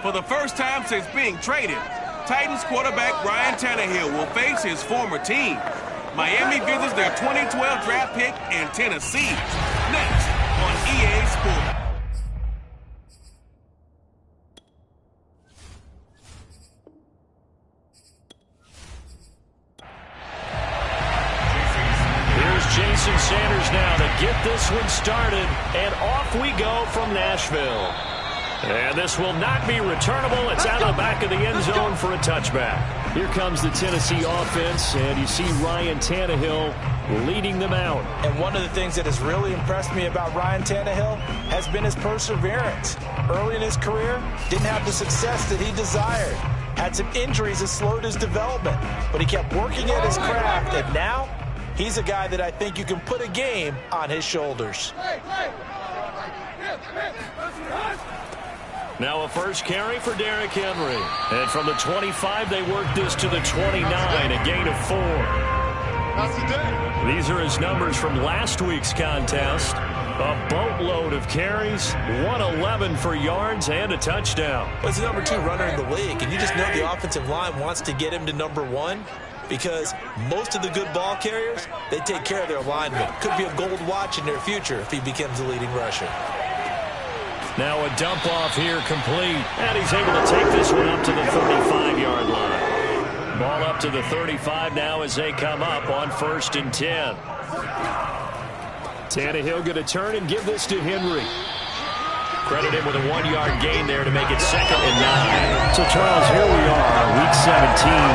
For the first time since being traded, Titans quarterback Ryan Tannehill will face his former team. Miami visits their 2012 draft pick in Tennessee. Next on EA Sports. Here's Jason Sanders now to get this one started, and off we go from Nashville. And this will not be returnable. It's out of the back of the end zone for a touchback. Here comes the Tennessee offense, and you see Ryan Tannehill leading them out. And one of the things that has really impressed me about Ryan Tannehill has been his perseverance. Early in his career, didn't have the success that he desired. Had some injuries that slowed his development, but he kept working at his craft, and now he's a guy that I think you can put a game on his shoulders. Now a first carry for Derrick Henry. And from the 25, they work this to the 29, a gain of 4. These are his numbers from last week's contest. A boatload of carries, 111 for yards, and a touchdown. Well, he's the number 2 runner in the league, and you just know the offensive line wants to get him to number 1 because most of the good ball carriers, they take care of their linemen. Could be a gold watch in their future if he becomes the leading rusher. Now a dump off here complete. And he's able to take this one up to the 35-yard line. Ball up to the 35 now as they come up on 1st and 10. Tannehill going to turn and give this to Henry. Credit him with a 1-yard gain there to make it 2nd and 9. So, Charles, here we are, week 17.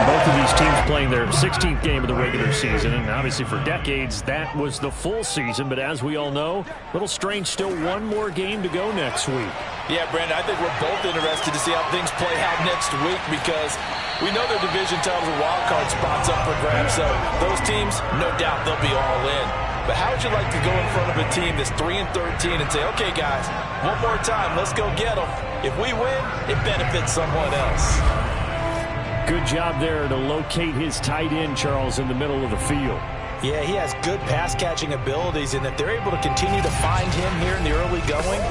Both of these teams playing their 16th game of the regular season. And obviously for decades, that was the full season. But as we all know, a little strange, still one more game to go next week. Yeah, Brandon, I think we're both interested to see how things play out next week because we know their division titles and wild card spots up for grabs. So those teams, no doubt, they'll be all in. But how would you like to go in front of a team that's 3-13 and say, okay, guys, one more time, let's go get them. If we win, it benefits someone else. Good job there to locate his tight end, Charles, in the middle of the field. Yeah, he has good pass-catching abilities, and if they're able to continue to find him here in the early going,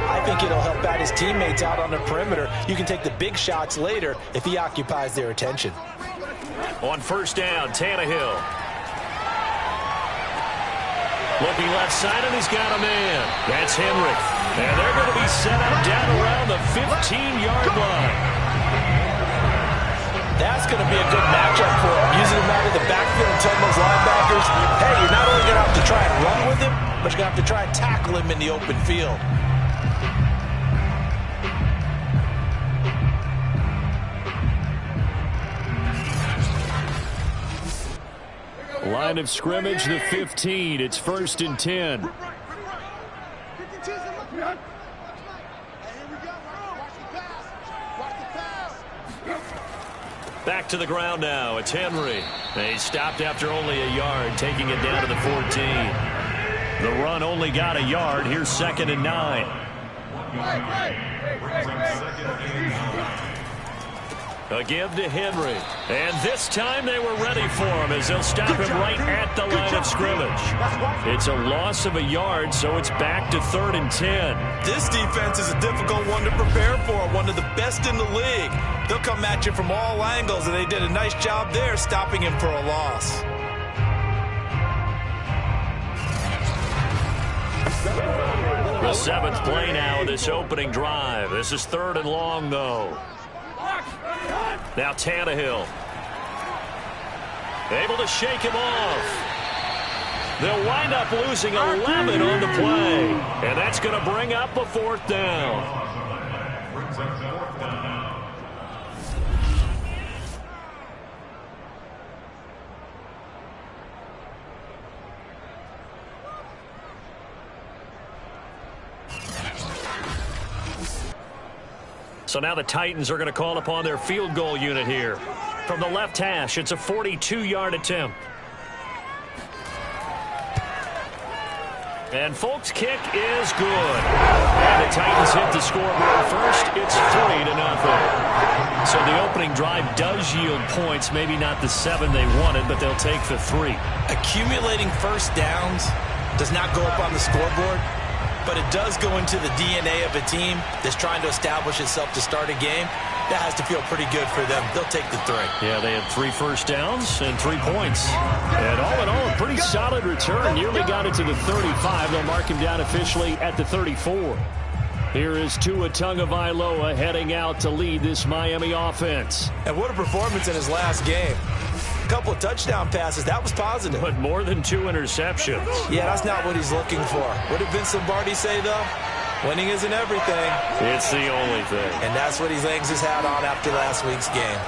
I think it'll help out his teammates out on the perimeter. You can take the big shots later if he occupies their attention. On 1st down, Tannehill. Looking left side, and he's got a man. That's Henry. And they're going to be set up down around the 15-yard line. That's going to be a good matchup for him. Using him out of the backfield and telling those linebackers, hey, you're not only going to have to try and run with him, but you're going to have to try and tackle him in the open field. Line of scrimmage, the 15. It's 1st and 10. Back to the ground now. It's Henry. He stopped after only a yard, taking it down to the 14. The run only got a yard. Here's 2nd and 9. A give to Henry. And this time they were ready for him as they'll stop him right at the line of scrimmage. It's a loss of a yard, so it's back to 3rd and 10. This defense is a difficult one to prepare for, one of the best in the league. They'll come at you from all angles, and they did a nice job there stopping him for a loss. The 7th play now of this opening drive. This is 3rd and long, though. Now Tannehill. Able to shake him off. They'll wind up losing 11 on the play. And that's going to bring up a 4th down. So now the Titans are going to call upon their field goal unit here. From the left hash, it's a 42-yard attempt. And Folk's kick is good. And the Titans hit the scoreboard first. It's 3-0. So the opening drive does yield points. Maybe not the 7 they wanted, but they'll take the 3. Accumulating first downs does not go up on the scoreboard. but it does go into the DNA of a team that's trying to establish itself to start a game. That has to feel pretty good for them. They'll take the 3. Yeah, they had 3 first downs and 3 points. And all in all, a pretty solid return. Nearly got it to the 35. They'll mark him down officially at the 34. Here is Tua Tagovailoa heading out to lead this Miami offense. And what a performance in his last game. A couple of touchdown passes. That was positive. But more than 2 interceptions. Yeah, that's not what he's looking for. What did Vince Lombardi say, though? Winning isn't everything. It's the only thing. And that's what he hangs his hat on after last week's game.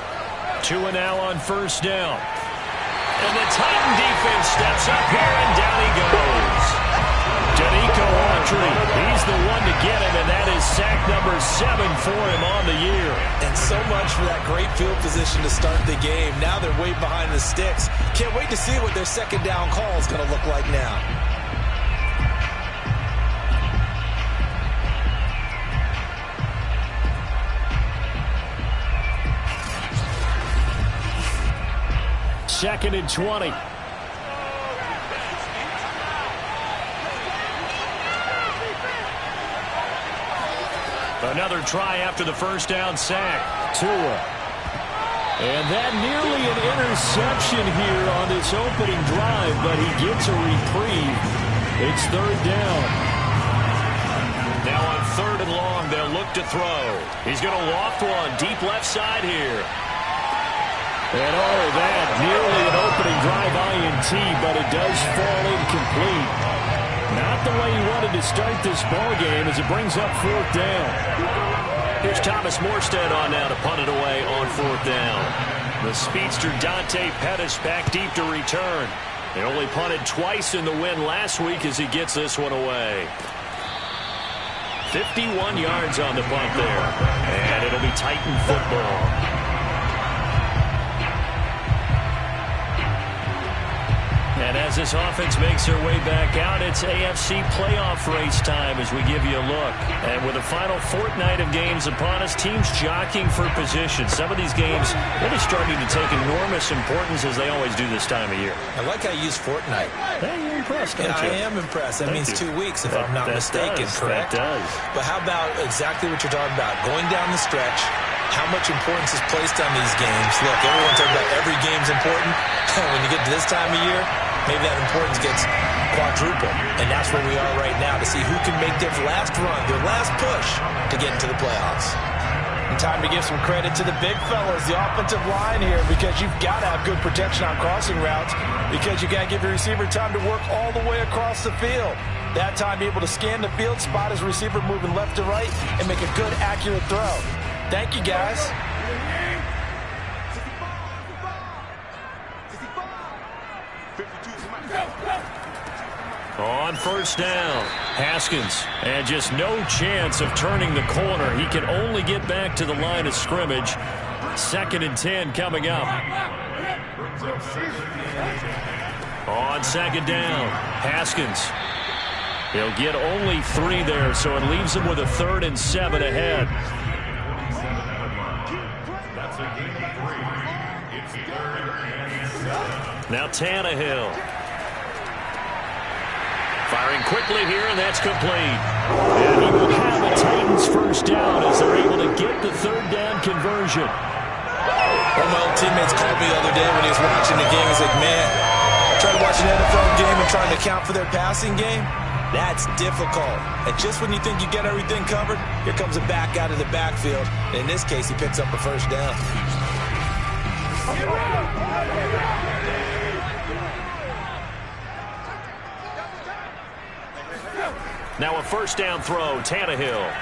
Tua now on first down. And the Titan defense steps up here, and down he goes. Danico Autry, he's the one to get him, and that is sack number 7 for him on the year. And so much for that great field position to start the game. Now they're way behind the sticks. Can't wait to see what their second down call is going to look like now. Second and 20. Another try after the first down sack. Tua. And that nearly an interception here on this opening drive, but he gets a reprieve. It's third down. Now on third and long, they'll look to throw. He's going to loft one deep left side here. And oh, that nearly an opening drive INT, but it does fall incomplete. Not the way he wanted to start this ball game as it brings up fourth down. Here's Thomas Morstead on now to punt it away on fourth down. The speedster Dante Pettis back deep to return. They only punted twice in the win last week as he gets this one away. 51 yards on the punt there. And it'll be Titan football. And as this offense makes their way back out, it's AFC playoff race time as we give you a look. And with the final fortnight of games upon us, teams jockeying for position. Some of these games really starting to take enormous importance as they always do this time of year. I like how you use fortnight. Hey, you're impressed, don't you? I am impressed. That means 2 weeks, if I'm not mistaken, correct? That does. But how about exactly what you're talking about? Going down the stretch, how much importance is placed on these games. Look, everyone talks about every game's important. When you get to this time of year, maybe that importance gets quadrupled. And that's where we are right now to see who can make their last run, their last push to get into the playoffs. And time to give some credit to the big fellas, the offensive line here, because you've got to have good protection on crossing routes because you got to give your receiver time to work all the way across the field. That time be able to scan the field, spot his receiver moving left to right, and make a good, accurate throw. Thank you, guys. On first down, Haskins, and just no chance of turning the corner. He can only get back to the line of scrimmage. 2nd and 10 coming up. On second down, Haskins. He'll get only 3 there, so it leaves him with a 3rd and 7 ahead. Now Tannehill. Firing quickly here, and that's complete. And he will have the Titans first down as they're able to get the 3rd down conversion. One of my old teammates called me the other day when he was watching the game. He's like, man, trying to watch an NFL game and trying to account for their passing game, that's difficult. And just when you think you get everything covered, here comes a back out of the backfield. And in this case, he picks up a first down. Now a first down throw, Tannehill.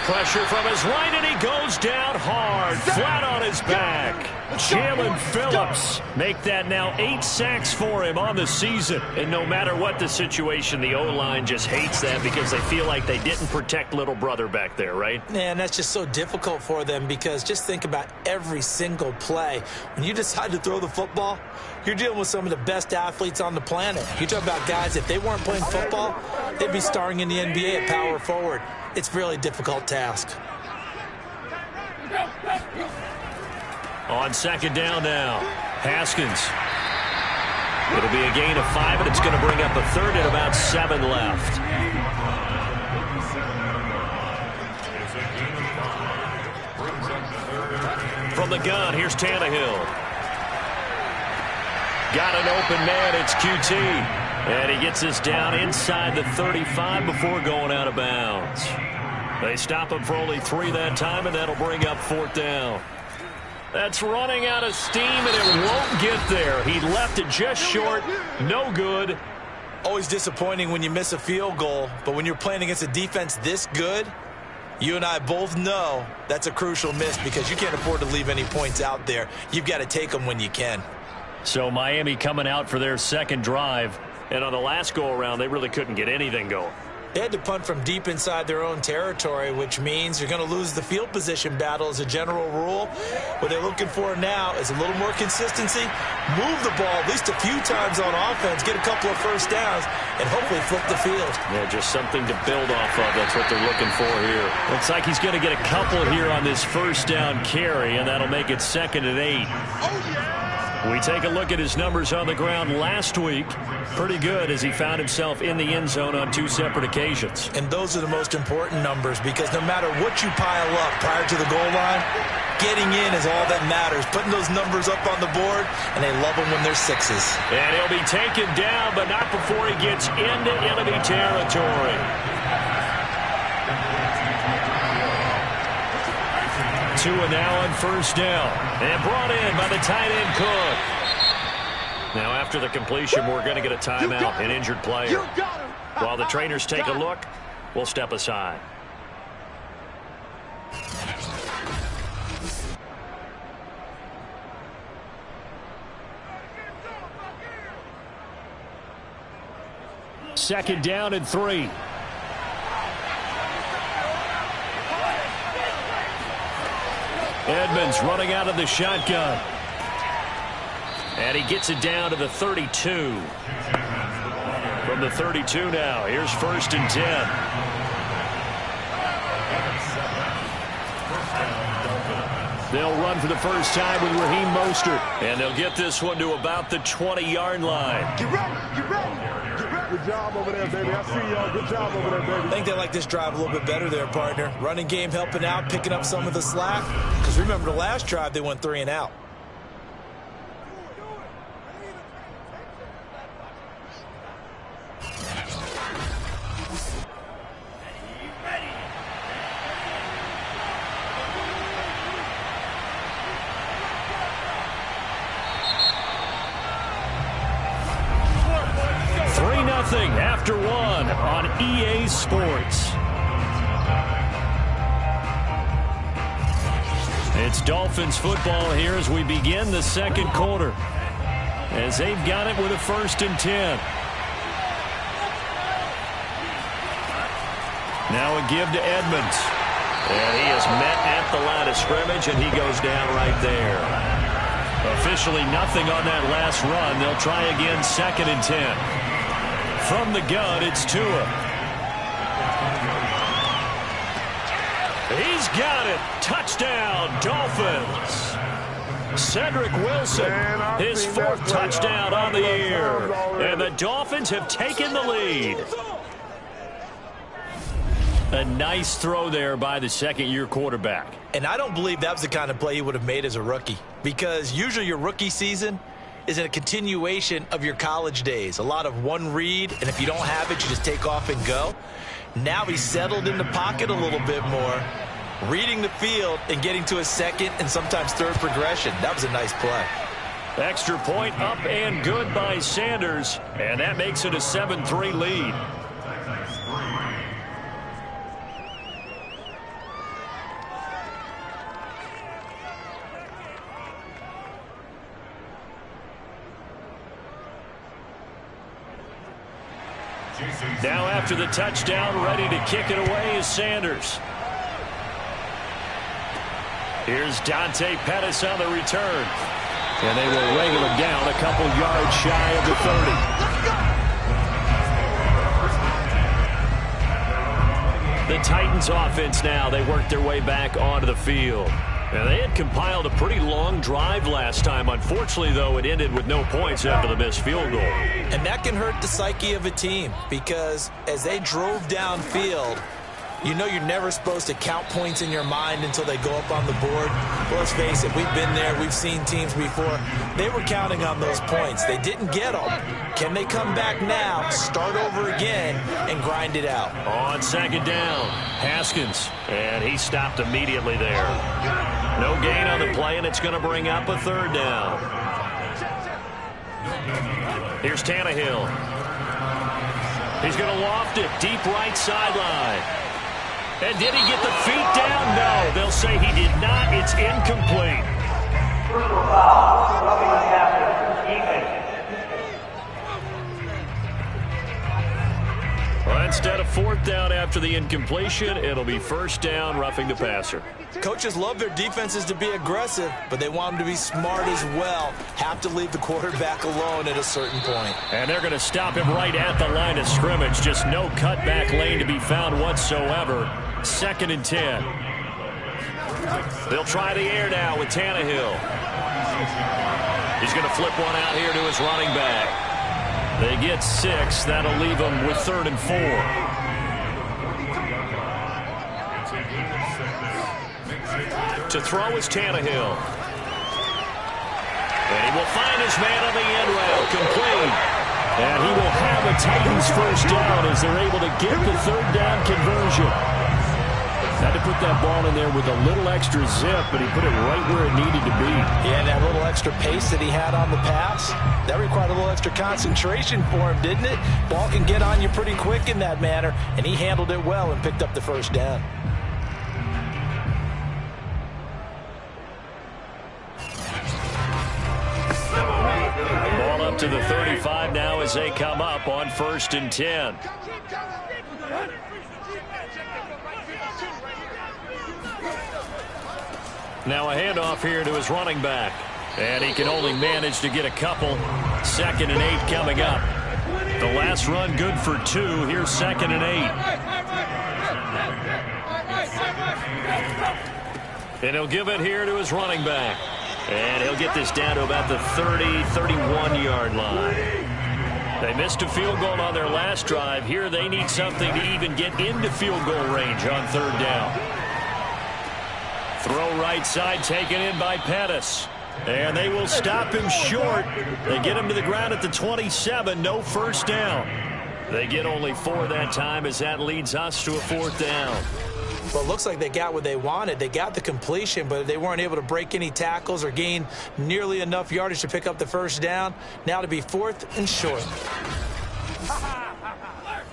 Pressure from his right, and he goes down hard, flat on his back. Jalen Phillips make that now 8 sacks for him on the season. And no matter what the situation, the O-line just hates that because they feel like they didn't protect little brother back there, right? Man, that's just so difficult for them because just think about every single play. When you decide to throw the football, you're dealing with some of the best athletes on the planet. You talk about guys, if they weren't playing football, they'd be starring in the NBA at power forward. It's a really difficult task. On second down now, Haskins. It'll be a gain of 5, and it's going to bring up a third and about 7 left. From the gun, here's Tannehill. Got an open man, it's QT. And he gets us down inside the 35 before going out of bounds. They stop him for only 3 that time, and that'll bring up 4th down. That's running out of steam, and it won't get there. He left it just short. No good. Always disappointing when you miss a field goal, but when you're playing against a defense this good, you and I both know that's a crucial miss because you can't afford to leave any points out there. You've got to take them when you can. So Miami coming out for their second drive, and on the last go-around, they really couldn't get anything going. They had to punt from deep inside their own territory, which means you're going to lose the field position battle as a general rule. What they're looking for now is a little more consistency, move the ball at least a few times on offense, get a couple of first downs, and hopefully flip the field. Yeah, just something to build off of. That's what they're looking for here. Looks like he's going to get a couple here on this first down carry, and that'll make it 2nd and 8. Oh, yeah! We take a look at his numbers on the ground last week. Pretty good as he found himself in the end zone on 2 separate occasions. And those are the most important numbers because no matter what you pile up prior to the goal line, getting in is all that matters. Putting those numbers up on the board, and they love them when they're 6s. And he'll be taken down, but not before he gets into enemy territory. 2 and now on first down. And brought in by the tight end Cook. Now after the completion, we're going to get a timeout, an injured player. While the trainers take a look, we'll step aside. Second down and 3. Edmonds running out of the shotgun. And he gets it down to the 32. From the 32 now, here's 1st and 10. They'll run for the first time with Raheem Mostert. And they'll get this one to about the 20-yard line. Get ready, get ready. Good job over there, baby. I see y'all. Good job over there, baby. I think they like this drive a little bit better there, partner. Running game helping out, picking up some of the slack. Because remember, the last drive, they went 3 and out. After 1 on EA Sports. It's Dolphins football here as we begin the second quarter. As they've got it with a 1st and 10. Now a give to Edmonds. And he is met at the line of scrimmage, and he goes down right there. Officially nothing on that last run. They'll try again 2nd and 10. From the gun, it's Tua. He's got it. Touchdown, Dolphins. Cedric Wilson, his 4th touchdown on the year. And the Dolphins have taken the lead. A nice throw there by the second-year quarterback. And I don't believe that was the kind of play he would have made as a rookie. Because usually your rookie season is a continuation of your college days. A lot of one read, and if you don't have it, you just take off and go. Now he's settled in the pocket a little bit more, reading the field and getting to a 2nd and sometimes 3rd progression. That was a nice play. Extra point up and good by Sanders, and that makes it a 7-3 lead. Now after the touchdown, ready to kick it away is Sanders. Here's Dante Pettis on the return. And they will wrangle him down a couple yards shy of the 30. The Titans offense now, they work their way back onto the field. And they had compiled a pretty long drive last time. Unfortunately, though, it ended with no points after the missed field goal. And that can hurt the psyche of a team because as they drove downfield, you know you're never supposed to count points in your mind until they go up on the board. But let's face it, we've been there. We've seen teams before. They were counting on those points. They didn't get them. Can they come back now, start over again, and grind it out? On second down, Haskins. And he stopped immediately there. No gain on the play, and it's going to bring up a third down. Here's Tannehill. He's going to loft it deep right sideline. And did he get the feet down? No, they'll say he did not. It's incomplete. Well, instead of fourth down after the incompletion, it'll be first down, roughing the passer. Coaches love their defenses to be aggressive, but they want them to be smart as well. Have to leave the quarterback alone at a certain point. And they're going to stop him right at the line of scrimmage. Just no cutback lane to be found whatsoever. 2nd and 10. They'll try the air now with Tannehill. He's going to flip one out here to his running back. They get 6. That'll leave them with 3rd and 4. To throw is Tannehill. And he will find his man on the end rail. Complete. And he will have a Titans first down as they're able to get the third down conversion. Had to put that ball in there with a little extra zip, but he put it right where it needed to be. Yeah, that little extra pace that he had on the pass, that required a little extra concentration for him, didn't it? Ball can get on you pretty quick in that manner, and he handled it well and picked up the first down. Ball up to the 35 now as they come up on 1st and 10. Now a handoff here to his running back. And he can only manage to get a couple. 2nd and 8 coming up. The last run good for 2. Here's 2nd and 8. And he'll give it here to his running back. And he'll get this down to about the 30, 31-yard line. They missed a field goal on their last drive. Here they need something to even get into field goal range on 3rd down. Throw right side taken in by Pettis. And they will stop him short. They get him to the ground at the 27. No first down. They get only 4 that time as that leads us to a 4th down. Well, it looks like they got what they wanted. They got the completion, but they weren't able to break any tackles or gain nearly enough yardage to pick up the first down. Now to be 4th and short.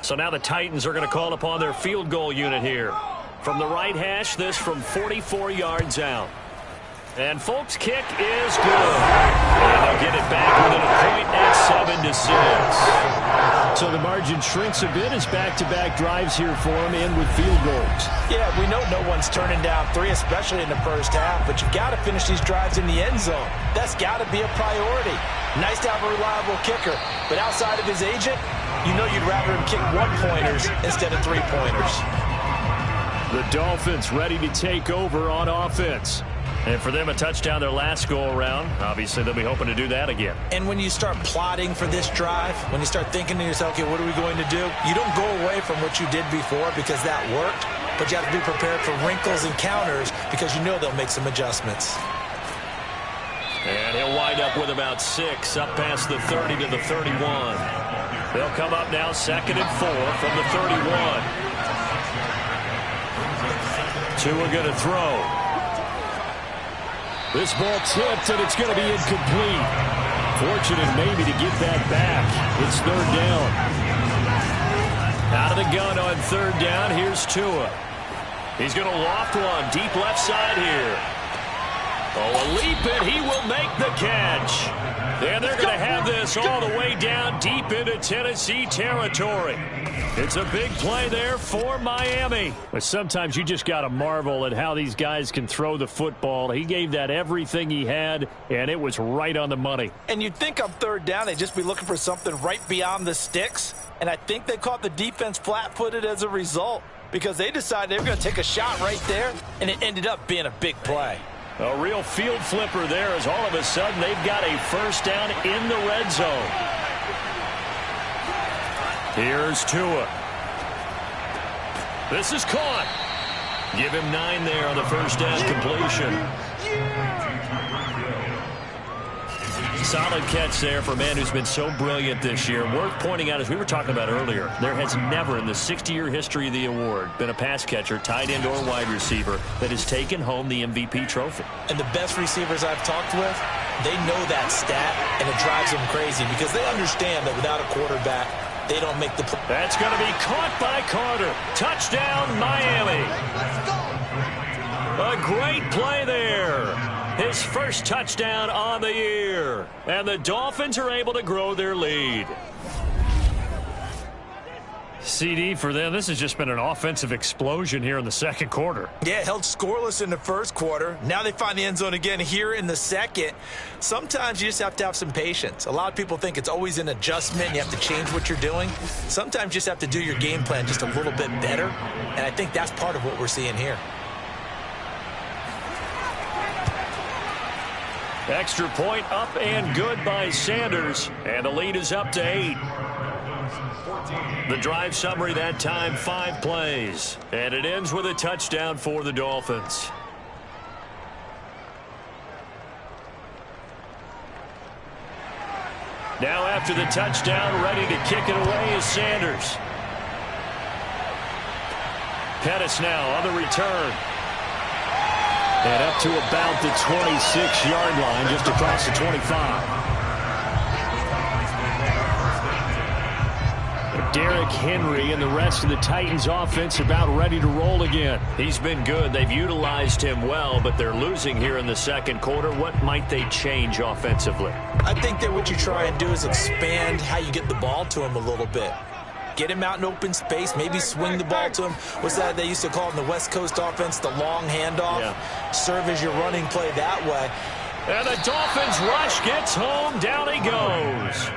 So now the Titans are going to call upon their field goal unit here. From the right hash, this from 44 yards out. And Folk's kick is good. And they'll get it back within a point at 7-6. So the margin shrinks a bit as back-to-back drives here for them and with field goals. Yeah, we know no one's turning down 3, especially in the first half, but you've got to finish these drives in the end zone. That's got to be a priority. Nice to have a reliable kicker, but outside of his agent, you know you'd rather him kick 1-pointers instead of 3-pointers. The Dolphins ready to take over on offense. And for them, a touchdown their last go-around. Obviously, they'll be hoping to do that again. And when you start plotting for this drive, when you start thinking to yourself, okay, what are we going to do? You don't go away from what you did before because that worked, but you have to be prepared for wrinkles and counters because you know they'll make some adjustments. And he'll wind up with about 6, up past the 30 to the 31. They'll come up now 2nd and 4 from the 31. Tua going to throw. This ball tipped, and it's going to be incomplete. Fortunate maybe to get that back. It's 3rd down. Out of the gun on 3rd down, here's Tua. He's going to loft one deep left side here. Oh, a leap, and he will make the catch. And they're going to have this all the way down deep into Tennessee territory. It's a big play there for Miami. But sometimes you just got to marvel at how these guys can throw the football. He gave that everything he had, and it was right on the money. And you'd think on 3rd down they'd just be looking for something right beyond the sticks. And I think they caught the defense flat-footed as a result because they decided they were going to take a shot right there, and it ended up being a big play. A real field flipper there as all of a sudden they've got a first down in the red zone. Here's Tua. This is caught. Give him 9 there on the first down completion. Solid catch there for a man who's been so brilliant this year. Worth pointing out, as we were talking about earlier, there has never in the 60-year history of the award been a pass catcher, tight end, or wide receiver that has taken home the MVP trophy. And the best receivers I've talked with, they know that stat, and it drives them crazy because they understand that without a quarterback, they don't make the play. That's going to be caught by Carter. Touchdown, Miami. A great play there. His first touchdown on the year. And the Dolphins are able to grow their lead. CD for them, this has just been an offensive explosion here in the second quarter. Yeah, held scoreless in the first quarter. Now they find the end zone again here in the second. Sometimes you just have to have some patience. A lot of people think it's always an adjustment. You have to change what you're doing. Sometimes you just have to do your game plan just a little bit better. And I think that's part of what we're seeing here. Extra point up and good by Sanders. And the lead is up to 8. The drive summary that time, 5 plays. And it ends with a touchdown for the Dolphins. Now after the touchdown, ready to kick it away is Sanders. Pettis now on the return. And up to about the 26-yard line, just across the 25. Derrick Henry and the rest of the Titans offense about ready to roll again. He's been good. They've utilized him well, but they're losing here in the second quarter. What might they change offensively? I think that what you try and do is expand how you get the ball to him a little bit. Get him out in open space, maybe swing the ball to him. What's that they used to call in the West Coast offense, the long handoff? Yeah. Serve as your running play that way. And the Dolphins rush gets home. Down he goes.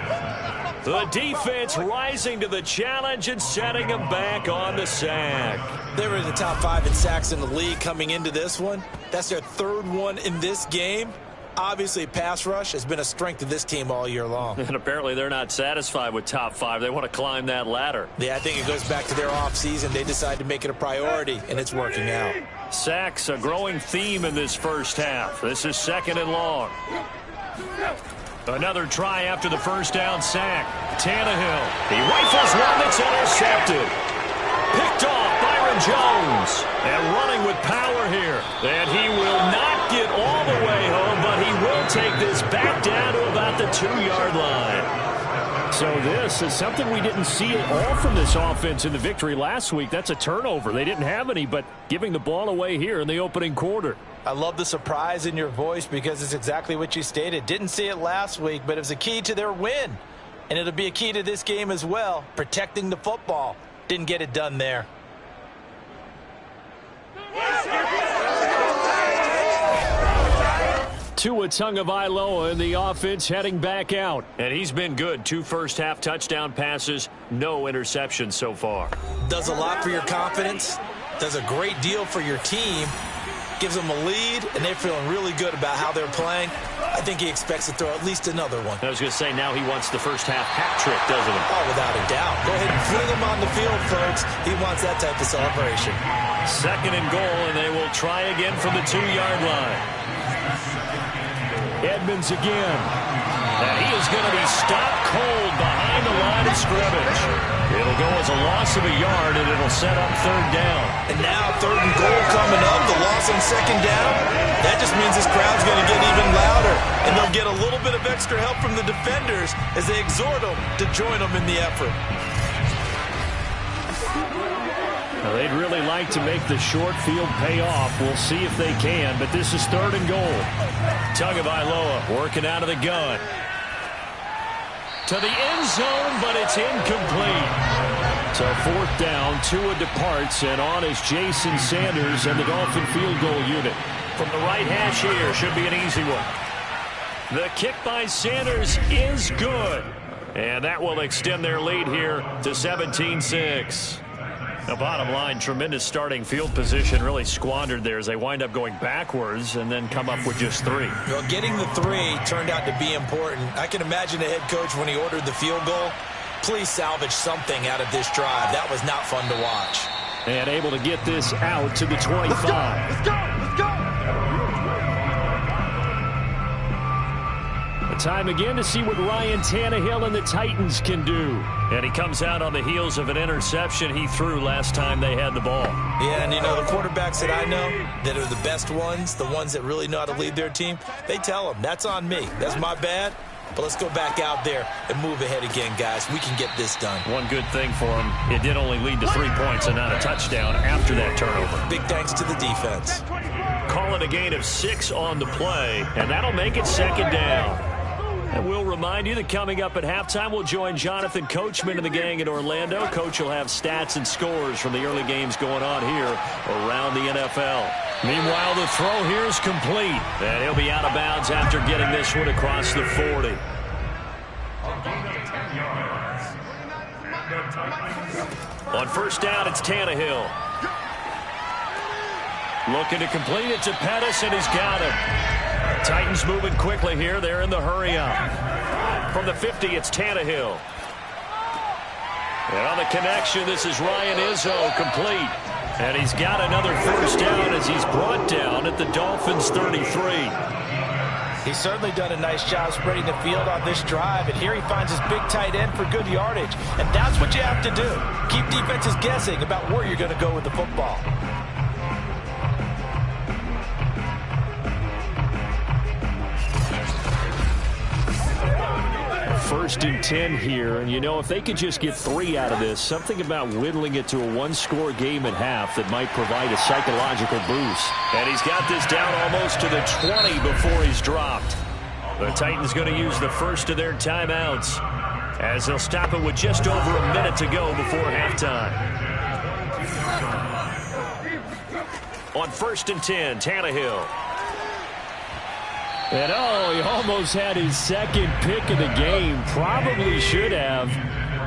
The defense rising to the challenge and setting him back on the sack. They were in the top 5 in sacks in the league coming into this one. That's their 3rd one in this game. Obviously, pass rush has been a strength of this team all year long. And apparently they're not satisfied with top 5. They want to climb that ladder. Yeah, I think it goes back to their offseason. They decided to make it a priority, and it's working out. Sacks, a growing theme in this first half. This is 2nd and long. Another try after the first down sack. Tannehill. He rifles one that's intercepted. Picked off Byron Jones. And running with power here. And he will not get all the way home, but he will take this back down to about the 2-yard line. So this is something we didn't see at all from this offense in the victory last week. That's a turnover. They didn't have any, but giving the ball away here in the opening quarter. I love the surprise in your voice because it's exactly what you stated. Didn't see it last week, but it was a key to their win. And it'll be a key to this game as well, protecting the football. Didn't get it done there. Tua Tagovailoa in the offense heading back out. And he's been good. 2 first-half touchdown passes, no interceptions so far. Does a lot for your confidence. Does a great deal for your team. Gives them a lead, and they're feeling really good about how they're playing. I think he expects to throw at least another one. I was going to say, now he wants the first-half hat trick, doesn't he? Oh, without a doubt. Go ahead and fling him on the field, folks. He wants that type of celebration. 2nd and goal, and they will try again from the 2-yard line. Edmonds again. And he is going to be stopped cold behind the line of scrimmage. It'll go as a loss of a yard, and it'll set up 3rd down. And now 3rd and goal coming up. The loss on 2nd down. That just means this crowd's going to get even louder. And they'll get a little bit of extra help from the defenders as they exhort them to join them in the effort. Now, they'd really like to make the short field pay off. We'll see if they can, but this is 3rd and goal. Tagovailoa working out of the gun. To the end zone, but it's incomplete. So 4th down, Tua departs, and on is Jason Sanders and the Dolphin field goal unit. From the right hash here, should be an easy one. The kick by Sanders is good. And that will extend their lead here to 17-6. The bottom line, tremendous starting field position really squandered there as they wind up going backwards and then come up with just 3. Well, getting the 3 turned out to be important. I can imagine the head coach when he ordered the field goal. Please salvage something out of this drive. That was not fun to watch. And able to get this out to the 25. Let's go! Let's go! Time again to see what Ryan Tannehill and the Titans can do. And he comes out on the heels of an interception he threw last time they had the ball. Yeah, and you know, the quarterbacks that I know that are the best ones, the ones that really know how to lead their team, they tell them, that's on me. That's my bad. But let's go back out there and move ahead again, guys. We can get this done. One good thing for him, it did only lead to 3 points and not a touchdown after that turnover. Big thanks to the defense. Call it a gain of 6 on the play, and that'll make it second down. And we'll remind you that coming up at halftime, we'll join Jonathan Coachman and the gang in Orlando. Coach will have stats and scores from the early games going on here around the NFL. Meanwhile, the throw here is complete. And he'll be out of bounds after getting this one across the 40. On first down, it's Tannehill. Looking to complete it to Pettis, and he's got him. Titans moving quickly here. They're in the hurry-up. From the 50, it's Tannehill. And on the connection, this is Ryan Izzo, complete. And he's got another first down as he's brought down at the Dolphins' 33. He's certainly done a nice job spreading the field on this drive, and here he finds his big tight end for good yardage. And that's what you have to do. Keep defenses guessing about where you're going to go with the football. First and 10 here, and you know, if they could just get 3 out of this, something about whittling it to a 1-score game at half that might provide a psychological boost. And he's got this down almost to the 20 before he's dropped. The Titans going to use the first of their timeouts as they'll stop it with just over a minute to go before halftime. On first and 10, Tannehill. And he almost had his second pick of the game. Probably should have.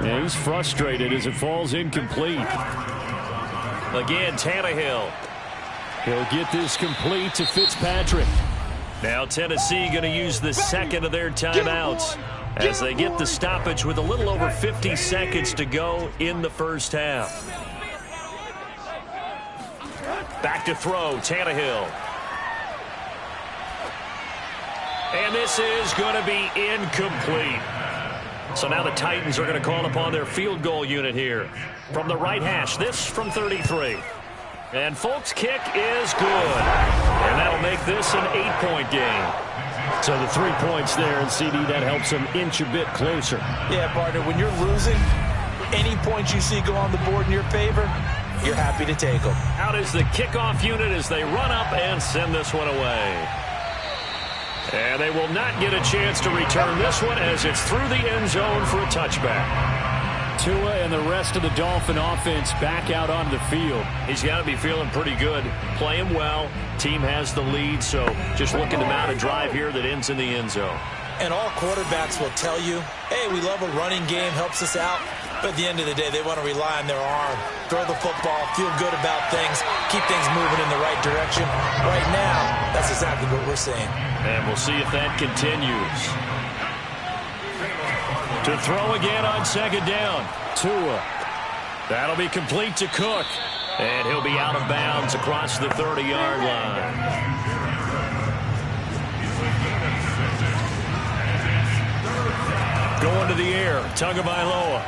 And he's frustrated as it falls incomplete. Again, Tannehill. He'll get this complete to Fitzpatrick. Now Tennessee going to use the second of their timeouts as they get the stoppage with a little over 50 seconds to go in the first half. Back to throw, Tannehill. And this is going to be incomplete. So now the Titans are going to call upon their field goal unit here. From the right hash, this from 33. And Folk's kick is good. And that'll make this an 8-point game. So the 3 points there, and CD, that helps them inch a bit closer. Yeah, partner, when you're losing, any points you see go on the board in your favor, you're happy to take them. Out is the kickoff unit as they run up and send this one away. And they will not get a chance to return this one as it's through the end zone for a touchback. Tua and the rest of the Dolphin offense back out onto the field. He's got to be feeling pretty good. Playing well. Team has the lead, so just looking to mount a drive here that ends in the end zone. And all quarterbacks will tell you, hey, we love a running game, helps us out. But at the end of the day, they want to rely on their arm. Throw the football, feel good about things, keep things moving in the right direction. Right now, that's exactly what we're seeing. And we'll see if that continues. To throw again on second down. Tua. That'll be complete to Cook. And he'll be out of bounds across the 30-yard line. Going to the air. Tagovailoa.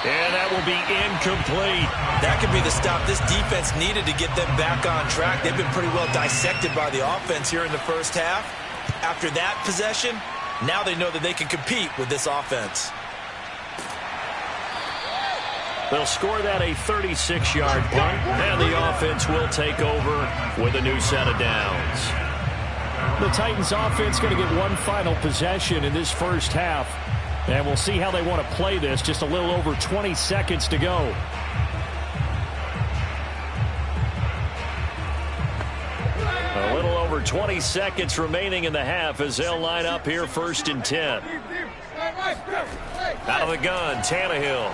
And that will be incomplete. That could be the stop this defense needed to get them back on track. They've been pretty well dissected by the offense here in the first half. After that possession, now they know that they can compete with this offense. They'll score that a 36-yard punt, and the offense will take over with a new set of downs. The Titans offense going to get one final possession in this first half. And we'll see how they want to play this. Just a little over 20 seconds to go. A little over 20 seconds remaining in the half as they'll line up here first and 10. Out of the gun, Tannehill.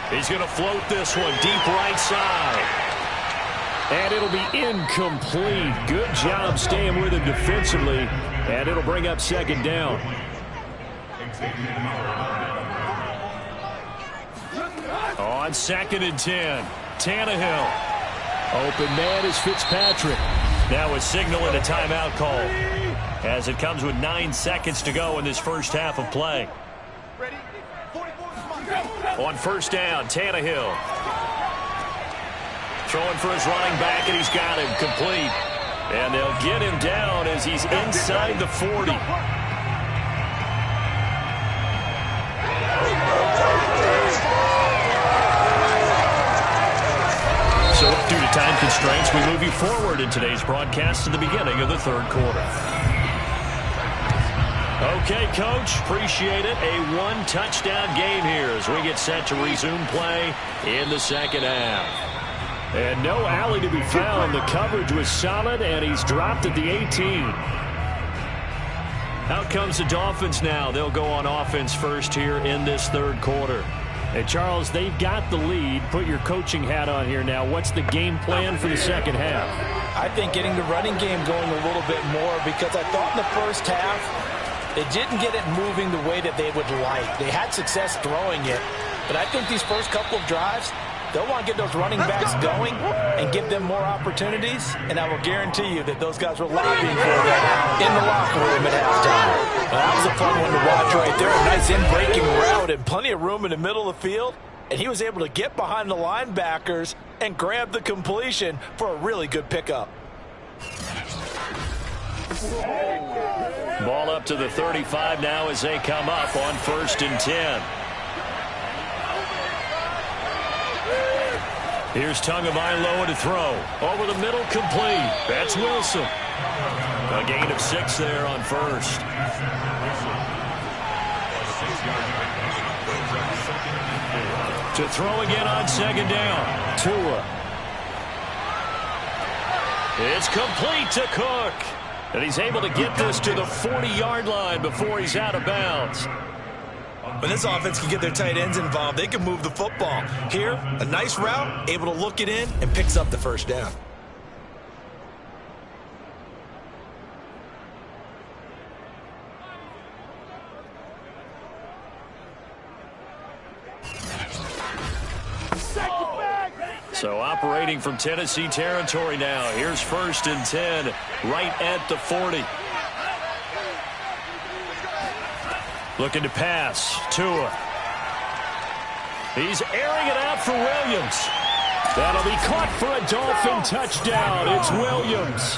He's going to float this one deep right side. And it'll be incomplete. Good job staying with him defensively. And it'll bring up second down. On 2nd and 10. Tannehill. Open man is Fitzpatrick. Now a signal and a timeout call, as it comes with 9 seconds to go in this first half of play. On 1st down, Tannehill. Throwing for his running back, and he's got him complete. And they'll get him down as he's inside the 40. So due to time constraints, we move you forward in today's broadcast to the beginning of the 3rd quarter. Okay, Coach, appreciate it. A 1-touchdown game here as we get set to resume play in the 2nd half. And no alley to be found. The coverage was solid, and he's dropped at the 18. Out comes the Dolphins now. They'll go on offense first here in this 3rd quarter. Hey, Charles, they've got the lead. Put your coaching hat on here now. What's the game plan for the 2nd half? I think getting the running game going a little bit more, because I thought in the first half they didn't get it moving the way that they would like. They had success throwing it, but I think these first couple of drives, they'll want to get those running backs going and give them more opportunities, and I will guarantee you that those guys were lobbying for that in the locker room at halftime. Well, that was a fun one to watch right there. A nice in-breaking route and plenty of room in the middle of the field, and he was able to get behind the linebackers and grab the completion for a really good pickup. Ball up to the 35 now as they come up on 1st and 10. Here's Tagovailoa to throw. Over the middle, complete. That's Wilson. A gain of 6 there on 1st. To throw again on 2nd down. Tua. It's complete to Cook. And he's able to get this to the 40-yard line before he's out of bounds. When this offense can get their tight ends involved, they can move the football. Here, a nice route, able to look it in, and picks up the 1st down. So operating from Tennessee territory now. Here's 1st and 10, right at the 40. Looking to pass. Tua. He's airing it out for Williams. That'll be caught for a Dolphin touchdown. It's Williams.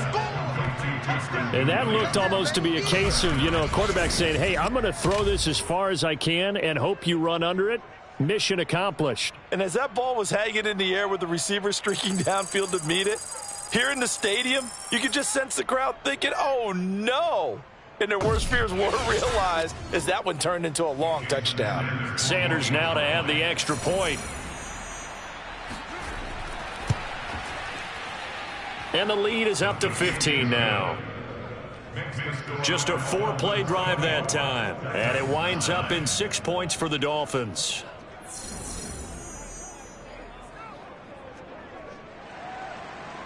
And that looked almost to be a case of, a quarterback saying, hey, I'm going to throw this as far as I can and hope you run under it. Mission accomplished. And as that ball was hanging in the air with the receiver streaking downfield to meet it, here in the stadium, you could just sense the crowd thinking, oh, no. And their worst fears were realized as that one turned into a long touchdown. Sanders now to add the extra point. And the lead is up to 15 now. Just a 4-play drive that time. And it winds up in 6 points for the Dolphins.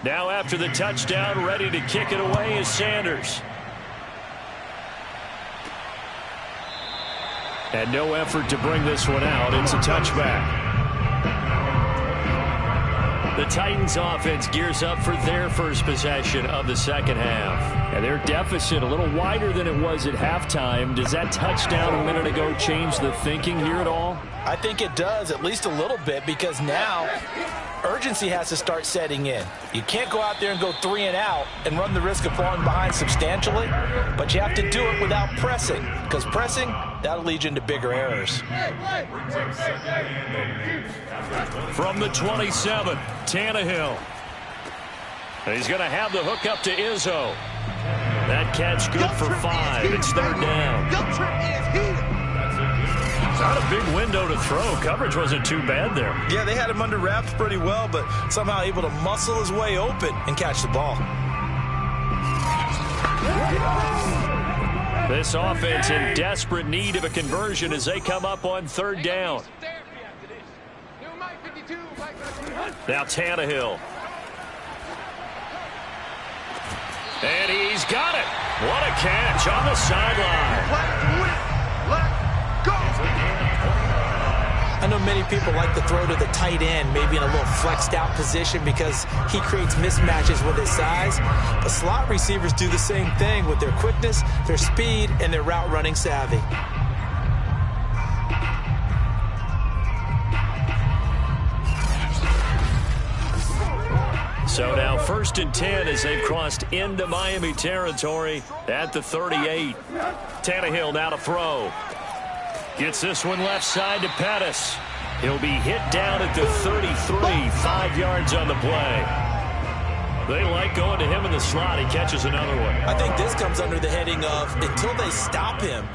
Now after the touchdown, ready to kick it away is Sanders. And no effort to bring this one out. It's a touchback. The Titans offense gears up for their first possession of the 2nd half. And their deficit a little wider than it was at halftime. Does that touchdown a minute ago change the thinking here at all? I think it does, at least a little bit, because now urgency has to start setting in. You can't go out there and go 3 and out and run the risk of falling behind substantially, but you have to do it without pressing, because pressing, that'll lead you into bigger errors. From the 27, Tannehill. And he's going to have the hook up to Izzo. That catch good for 5. It's 3rd down. Not a big window to throw. Coverage wasn't too bad there. Yeah, they had him under wraps pretty well, but somehow able to muscle his way open and catch the ball. This offense in desperate need of a conversion as they come up on 3rd down. Now Tannehill. And he's got it. What a catch on the sideline. I know many people like to throw to the tight end, maybe in a little flexed out position because he creates mismatches with his size. But slot receivers do the same thing with their quickness, their speed, and their route running savvy. So now 1st and 10 as they've crossed into Miami territory at the 38. Tannehill now to throw. Gets this one left side to Pettis. He'll be hit down at the 33, 5 yards on the play. They like going to him in the slot. He catches another one. I think this comes under the heading of until they stop him,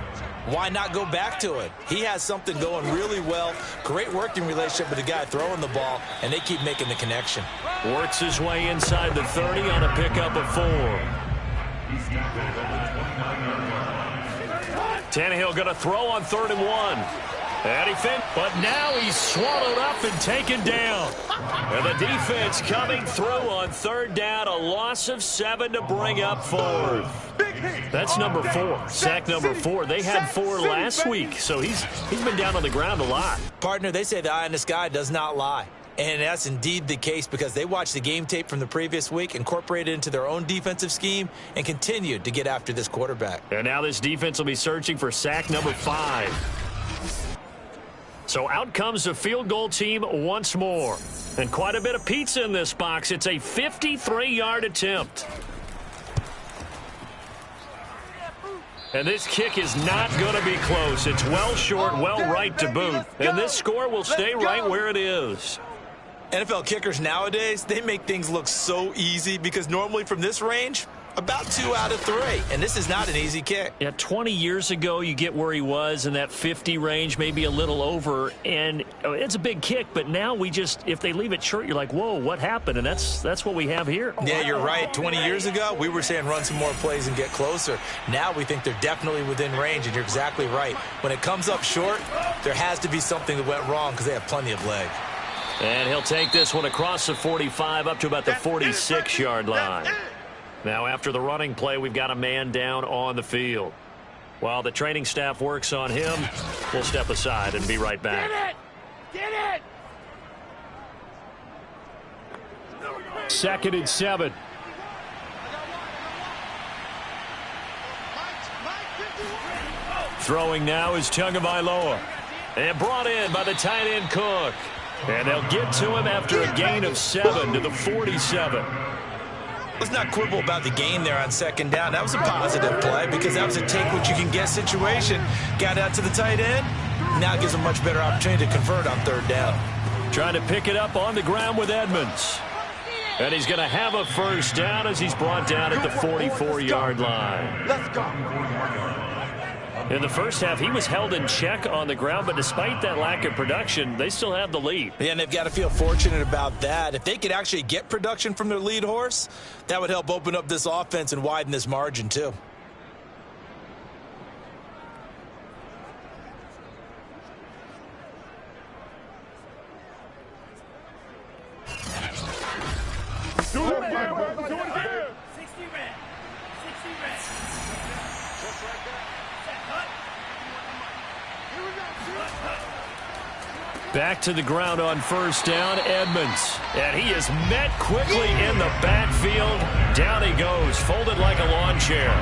why not go back to it? He has something going really well. Great working relationship with the guy throwing the ball, and they keep making the connection. Works his way inside the 30 on a pickup of 4. Tannehill going to throw on 3rd and 1. And he fit, but now he's swallowed up and taken down. And the defense coming through on 3rd down, a loss of 7 to bring up 4th. That's number 4, sack number 4. They had 4 last week, so he's been down on the ground a lot. Partner, they say the eye in the sky does not lie. And that's indeed the case because they watched the game tape from the previous week, incorporated it into their own defensive scheme, and continued to get after this quarterback. And now this defense will be searching for sack number 5. So out comes the field goal team once more. And quite a bit of pizza in this box. It's a 53-yard attempt. And this kick is not going to be close. It's well short, well right to boot. And this score will stay right where it is. NFL kickers nowadays, they make things look so easy because normally from this range, about 2 out of 3. And this is not an easy kick. Yeah, 20 years ago, you get where he was in that 50 range, maybe a little over. And it's a big kick, but now we just, if they leave it short, you're like, whoa, what happened? And that's what we have here. Yeah, you're right. 20 years ago, we were saying run some more plays and get closer. Now we think they're definitely within range, and you're exactly right. When it comes up short, there has to be something that went wrong because they have plenty of leg. And he'll take this one across the 45 up to about the 46-yard line. Now, after the running play, we've got a man down on the field. While the training staff works on him, we'll step aside and be right back. Get it! 2nd and 7. Throwing now is Tagovailoa. And brought in by the tight end Cook. And they'll get to him after a gain of 7 to the 47. Let's not quibble about the gain there on 2nd down. That was a positive play because that was a take-what-you-can-get situation. Got out to the tight end. Now it gives him a much better opportunity to convert on 3rd down. Trying to pick it up on the ground with Edmonds. And he's going to have a 1st down as he's brought down at the 44-yard line. Let's go. In the first half, he was held in check on the ground, but despite that lack of production, they still have the lead. Yeah, and they've got to feel fortunate about that. If they could actually get production from their lead horse, that would help open up this offense and widen this margin too. Do it again, bro. Do it again. 60 red. 60 red. Just like that. Back to the ground on 1st down, Edmonds. And he is met quickly in the backfield. Down he goes, folded like a lawn chair.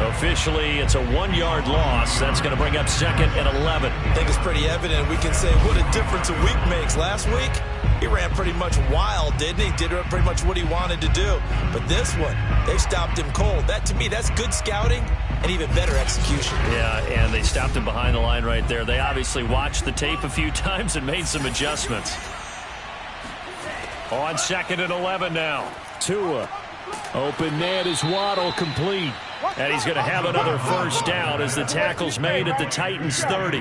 Officially, it's a 1-yard loss. That's going to bring up 2nd and 11. I think it's pretty evident. We can say what a difference a week makes. Last week, he ran pretty much wild, didn't he? Did pretty much what he wanted to do. But this one, they've stopped him cold. That, to me, that's good scouting and even better execution. Yeah, and they stopped him behind the line right there. They obviously watched the tape a few times and made some adjustments. On 2nd and 11 now. Tua. Open man is Waddle, complete. And he's going to have another 1st down as the tackle's made at the Titans 30.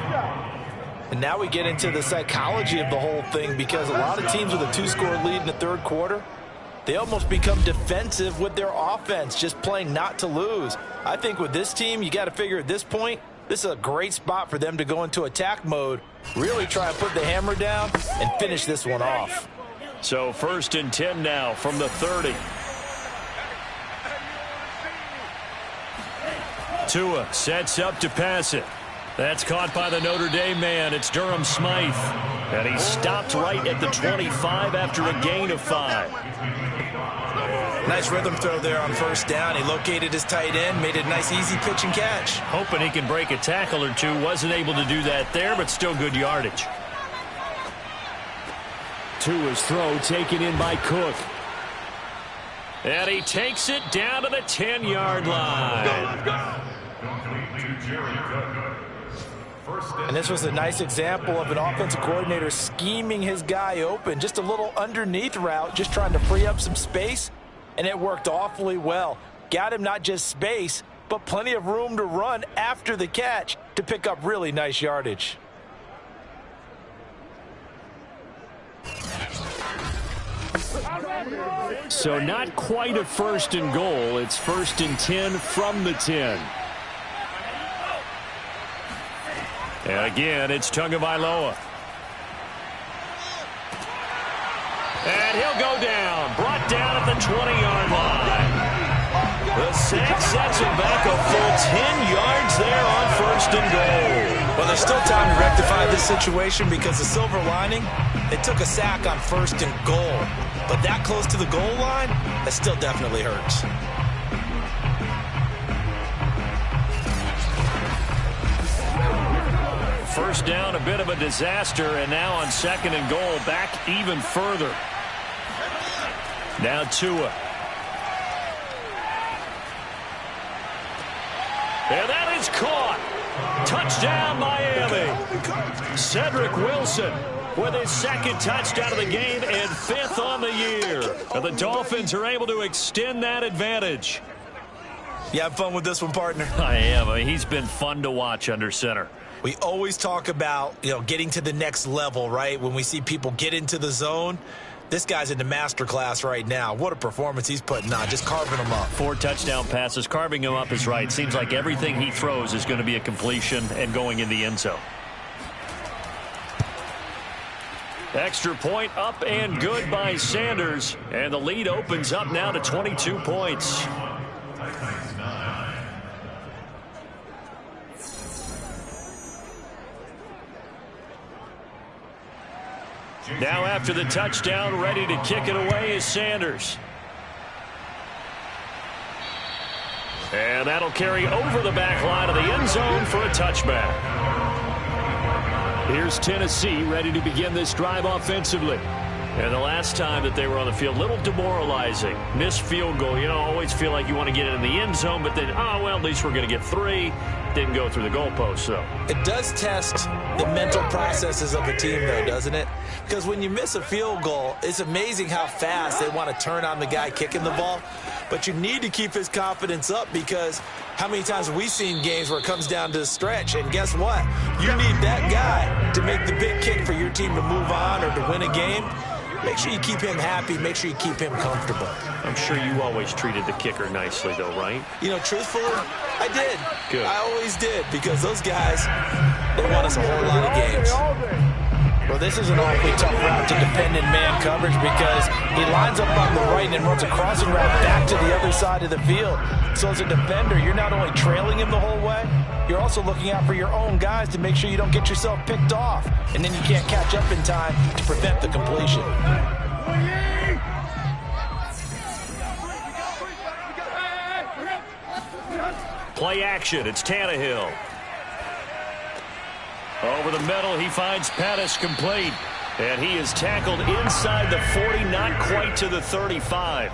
And now we get into the psychology of the whole thing because a lot of teams with a 2-score lead in the 3rd quarter, they almost become defensive with their offense, just playing not to lose. I think with this team, you got to figure at this point, this is a great spot for them to go into attack mode Really try and put the hammer down and finish this one off. So 1st and 10 now from the 30. Tua sets up to pass it. That's caught by the Notre Dame man. It's Durham Smythe. And he stopped right at the 25 after a gain of 5. Nice rhythm throw there on 1st down. He located his tight end, made a nice easy pitch and catch. Hoping he can break a tackle or two. Wasn't able to do that there, but still good yardage. Tua's throw taken in by Cook. And he takes it down to the 10-yard line. And this was a nice example of an offensive coordinator scheming his guy open. Just a little underneath route, just trying to free up some space. And it worked awfully well. Got him not just space, but plenty of room to run after the catch to pick up really nice yardage. So not quite a 1st and goal. It's 1st and 10 from the 10. And again, it's Tagovailoa. And he'll go down. Brought down at the 20-yard line. The sack sets him back a full 10 yards there on 1st and goal. Well, there's still time to rectify this situation because the silver lining, they took a sack on 1st and goal. But that close to the goal line, that still definitely hurts. First down, a bit of a disaster, and now on 2nd and goal, back even further. Now Tua. And that is caught. Touchdown, Miami. Cedric Wilson with his 2nd touchdown of the game and 5th on the year. And the Dolphins are able to extend that advantage. You have fun with this one, partner? I am. I mean, he's been fun to watch under center. We always talk about, getting to the next level, right? When we see people get into the zone, this guy's in the master class right now. What a performance he's putting on, just carving them up. 4 touchdown passes. Carving him up is right. Seems like everything he throws is going to be a completion and going in the end zone. Extra point up and good by Sanders. And the lead opens up now to 22 points. Now after the touchdown, ready to kick it away is Sanders. And that'll carry over the back line of the end zone for a touchback. Here's Tennessee ready to begin this drive offensively. And the last time that they were on the field, a little demoralizing. Missed field goal. Always feel like you want to get it in the end zone, but then, at least we're going to get 3. Didn't go through the goalpost, though. It does test the mental processes of a team, though, doesn't it? Because when you miss a field goal, it's amazing how fast they want to turn on the guy kicking the ball. But you need to keep his confidence up because how many times have we seen games where it comes down to the stretch? And guess what? You need that guy to make the big kick for your team to move on or to win a game. Make sure you keep him happy. Make sure you keep him comfortable. I'm sure you always treated the kicker nicely, though, right? Truthfully, I did. Good. I always did because those guys, they won us a whole lot of games. Well, this is an awfully tough route to defend in man coverage because he lines up on the right and then runs a crossing route back to the other side of the field. So as a defender, you're not only trailing him the whole way, you're also looking out for your own guys to make sure you don't get yourself picked off. And then you can't catch up in time to prevent the completion. Play action. It's Tannehill. Over the middle, he finds Pettis complete. And he is tackled inside the 40, not quite to the 35.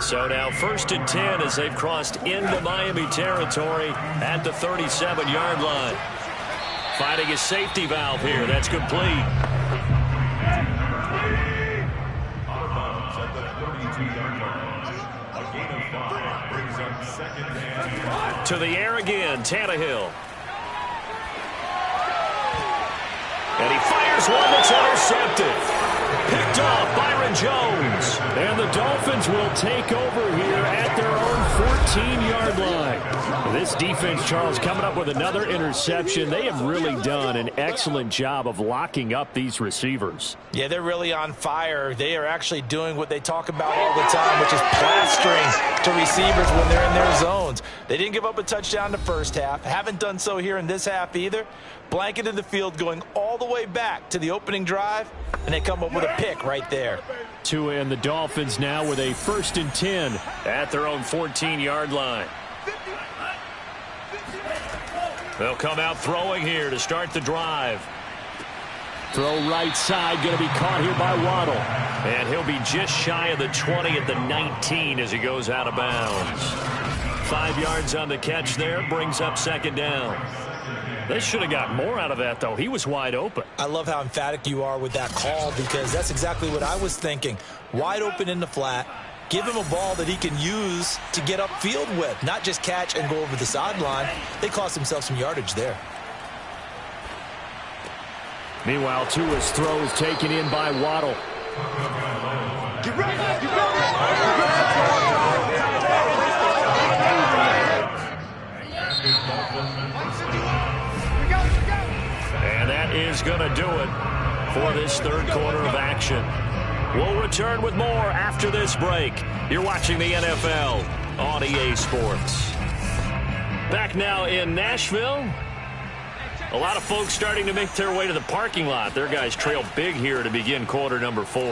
So now 1st and 10 as they've crossed into Miami territory at the 37-yard line. Finding a safety valve here. That's complete. To the air again, Tannehill. And he fires one that's intercepted. Picked off Byron Jones. And the Dolphins will take over here at their own 14-yard line. This defense, Charles, coming up with another interception. They have really done an excellent job of locking up these receivers. Yeah, they're really on fire. They are actually doing what they talk about all the time, which is plastering to receivers when they're in their zones. They didn't give up a touchdown the first half. Haven't done so here in this half either. Blanketed the field going all the way back to the opening drive, and they come up with a pick right there. Tua and the Dolphins now with a 1st and 10 at their own 14-yard line. They'll come out throwing here to start the drive. Throw right side, going to be caught here by Waddle. And he'll be just shy of the 20 at the 19 as he goes out of bounds. 5 yards on the catch there, brings up 2nd down. They should have got more out of that, though. He was wide open. I love how emphatic you are with that call, because that's exactly what I was thinking. Wide open in the flat. Give him a ball that he can use to get upfield with, not just catch and go over the sideline. They cost themselves some yardage there. Meanwhile, Tua's throw is taken in by Waddle. Get ready, get ready. And that is going to do it for this 3rd quarter of action. We'll return with more after this break. You're watching the NFL on EA Sports. Back now in Nashville. A lot of folks starting to make their way to the parking lot. Their guys trail big here to begin quarter number 4.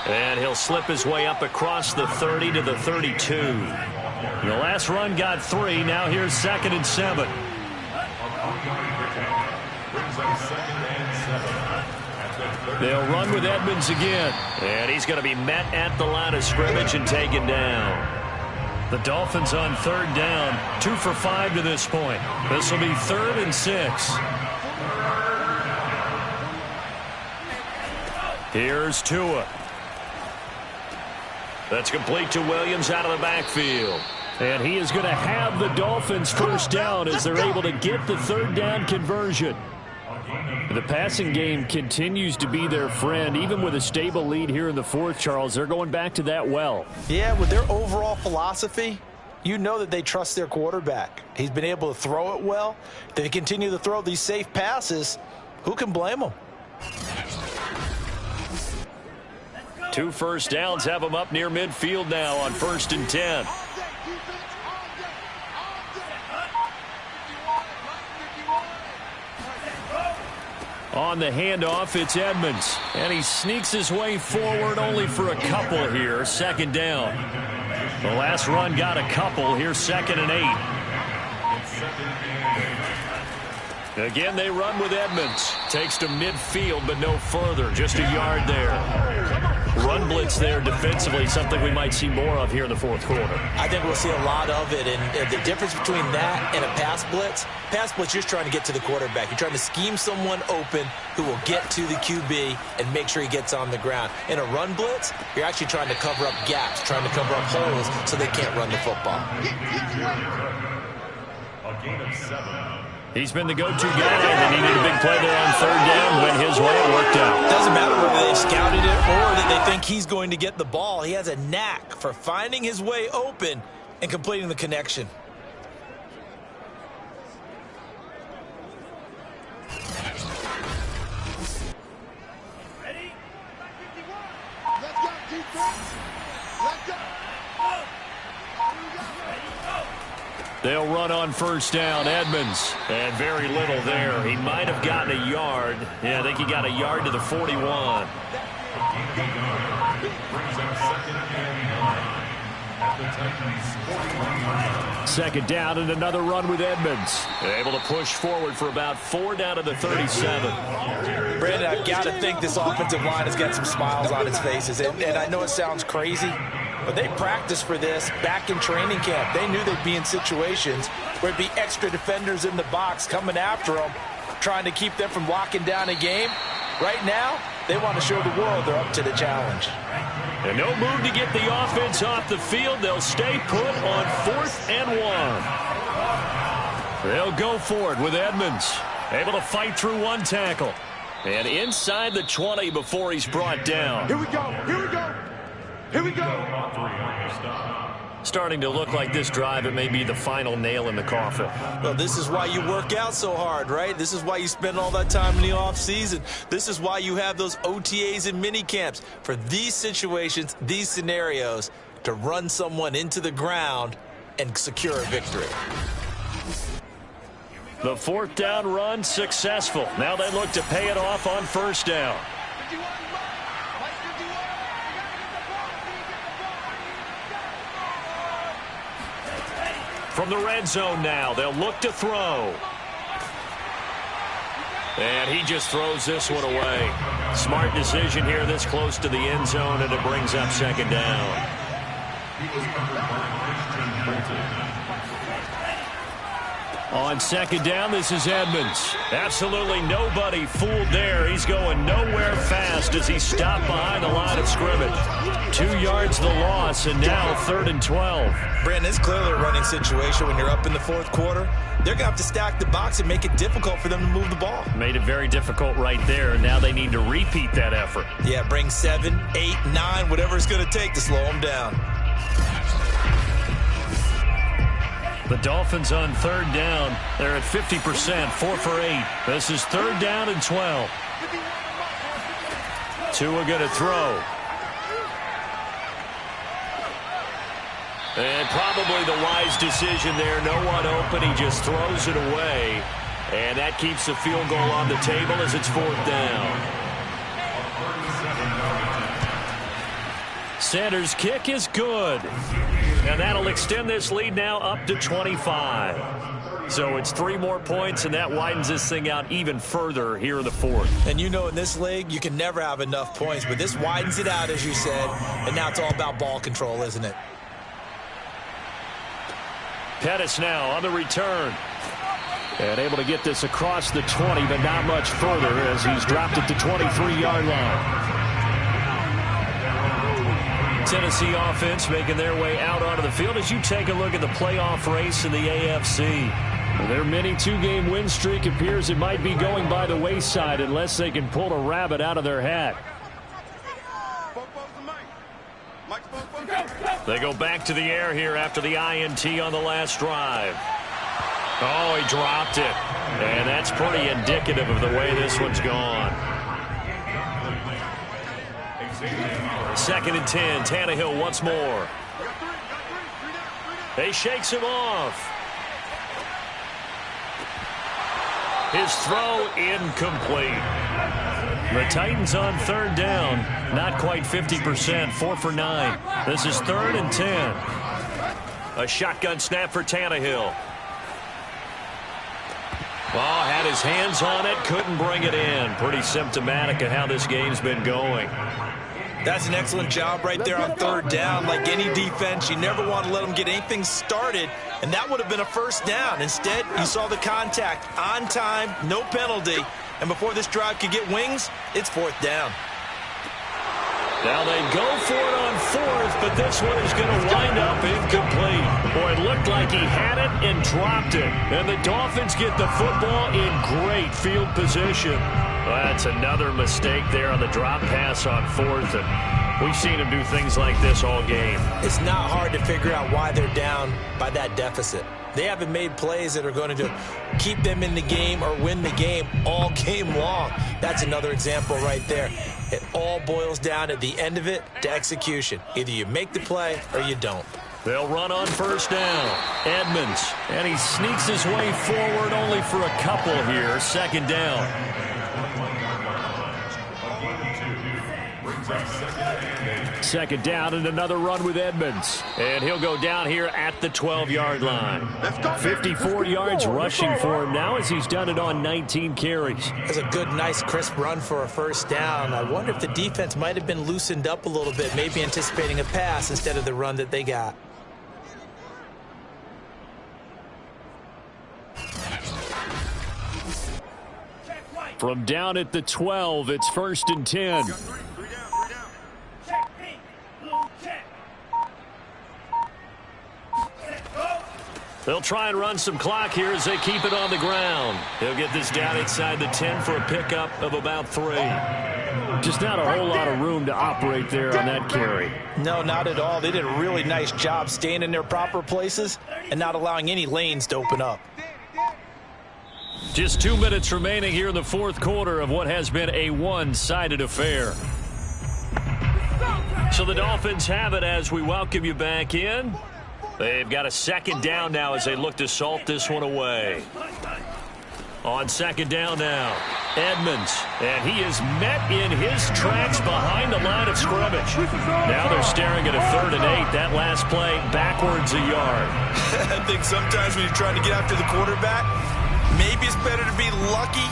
And he'll slip his way up across the 30 to the 32. The last run got 3. Now here's 2nd and 7. They'll run with Edmonds again. And he's going to be met at the line of scrimmage and taken down. The Dolphins on 3rd down. 2 for 5 to this point. This will be 3rd and 6. Here's Tua. That's complete to Williams out of the backfield. And he is going to have the Dolphins 1st down as they're able to get the 3rd down conversion. The passing game continues to be their friend. Even with a stable lead here in the 4th, Charles, they're going back to that well. Yeah, with their overall philosophy, you know that they trust their quarterback. He's been able to throw it well. They continue to throw these safe passes. Who can blame them? 2 first downs have them up near midfield now on 1st and 10. On the handoff, it's Edmonds. And he sneaks his way forward only for a couple here. 2nd down. The last run got a couple. Here's 2nd and 8. Again, they run with Edmonds. Takes to midfield, but no further. Just a yard there. Run blitz there defensively, something we might see more of here in the 4th quarter. I think we'll see a lot of it, and the difference between that and a pass blitz, you're just trying to get to the quarterback. You're trying to scheme someone open who will get to the QB and make sure he gets on the ground. In a run blitz, you're actually trying to cover up gaps, trying to cover up holes so they can't run the football. A gain of 7. He's been the go-to guy. They needed a big play there on 3rd down. Went his way. It worked out. Doesn't matter whether they've scouted it or that they think he's going to get the ball. He has a knack for finding his way open and completing the connection. Ready? Let's go, defense. Let's go. They'll run on 1st down. Edmonds. And very little there. He might have gotten a yard. Yeah, I think he got a yard to the 41. 2nd down and another run with Edmonds. Able to push forward for about 4 down to the 37. Brandon, I've got to think this offensive line has got some smiles on its faces. And I know it sounds crazy, but they practiced for this back in training camp. They knew they'd be in situations where it'd be extra defenders in the box coming after them, trying to keep them from locking down a game. Right now, they want to show the world they're up to the challenge. And no move to get the offense off the field. They'll stay put on 4th and 1. They'll go for it with Edmonds. Able to fight through one tackle. And inside the 20 before he's brought down. Here we go. Here we go. Here we go. Starting to look like this drive, it may be the final nail in the coffin. Well, this is why you work out so hard, right? This is why you spend all that time in the offseason. This is why you have those OTAs and mini camps for these situations, these scenarios, to run someone into the ground and secure a victory. The 4th down run successful. Now they look to pay it off on 1st down. From the red zone now, they'll look to throw. And he just throws this one away. Smart decision here this close to the end zone, and it brings up 2nd down. On 2nd down, this is Edmonds. Absolutely nobody fooled there. He's going nowhere fast as he stopped behind the line of scrimmage. 2 yards the loss, and now 3rd and 12. Brandon, it's clearly a running situation when you're up in the 4th quarter. They're going to have to stack the box and make it difficult for them to move the ball. Made it very difficult right there. Now they need to repeat that effort. Yeah, bring 7, 8, 9, whatever it's going to take to slow them down. The Dolphins on 3rd down. They're at 50%, 4 for 8. This is 3rd down and 12. Tua going to throw. And probably the wise decision there. No one open. He just throws it away. And that keeps the field goal on the table as it's 4th down. Sanders' kick is good. And that'll extend this lead now up to 25. So it's 3 more points, and that widens this thing out even further here in the 4th. And you know in this league, you can never have enough points. But this widens it out, as you said. And now it's all about ball control, isn't it? Pettis now on the return. And able to get this across the 20, but not much further as he's dropped it to 23-yard line. Tennessee offense making their way out onto the field as you take a look at the playoff race in the AFC. Their mini 2-game win streak appears it might be going by the wayside unless they can pull a rabbit out of their hat. They go back to the air here after the INT on the last drive. Oh, he dropped it. And that's pretty indicative of the way this one's gone. 2nd and 10. Tannehill once more. He shakes him off. His throw incomplete. The Titans on 3rd down. Not quite 50%. 4 for 9. This is 3rd and 10. A shotgun snap for Tannehill. Well, had his hands on it. Couldn't bring it in. Pretty symptomatic of how this game's been going. That's an excellent job right there on 3rd down. Like any defense, you never want to let them get anything started, and that would have been a 1st down. Instead, you saw the contact on time, no penalty, and before this drive could get wings, it's 4th down. Now they go for it on 4th, but this one is going to wind up incomplete. Boy, it looked like he had it and dropped it, and the Dolphins get the football in great field position. Well, that's another mistake there on the drop pass on 4th, and we've seen him do things like this all game. It's not hard to figure out why they're down by that deficit. They haven't made plays that are going to keep them in the game or win the game all game long. That's another example right there. It all boils down at the end of it to execution. Either you make the play or you don't. They'll run on 1st down. Edmonds, and he sneaks his way forward only for a couple here. 2nd down. Second down and another run with Edmonds. And he'll go down here at the 12-yard line. 54 yards rushing for him now as he's done it on 19 carries. That's a good, nice, crisp run for a 1st down. I wonder if the defense might have been loosened up a little bit, maybe anticipating a pass instead of the run that they got. From down at the 12, it's 1st and 10. They'll try and run some clock here as they keep it on the ground. They'll get this down inside the 10 for a pickup of about 3. Just not a whole lot of room to operate there on that carry. No, not at all. They did a really nice job staying in their proper places and not allowing any lanes to open up. Just 2 minutes remaining here in the fourth quarter of what has been a one-sided affair. So the Dolphins have it as we welcome you back in. They've got a second down now as they look to salt this one away. On second down now, Edmonds, and he is met in his tracks behind the line of scrimmage. Now they're staring at a 3rd and 8. That last play backwards a yard. I think sometimes when you're trying to get after the quarterback, maybe it's better to be lucky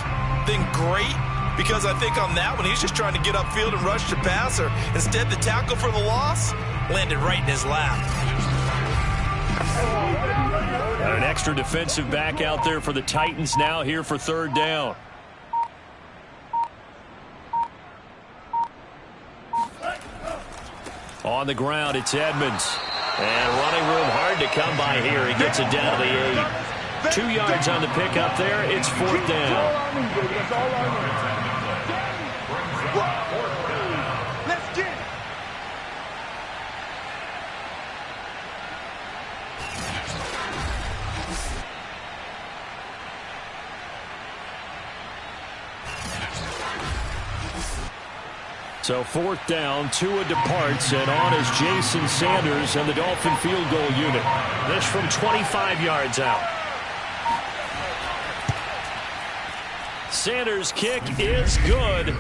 than great, because I think on that one he's just trying to get upfield and rush the passer. Instead, the tackle for the loss landed right in his lap. An extra defensive back out there for the Titans now here for 3rd down. On the ground, it's Edmonds. And running room hard to come by here. He gets it down to the 8. 2 yards on the pickup there. It's 4th down. So 4th down, Tua departs, and on is Jason Sanders and the Dolphin field goal unit. This from 25 yards out. Sanders' kick is good,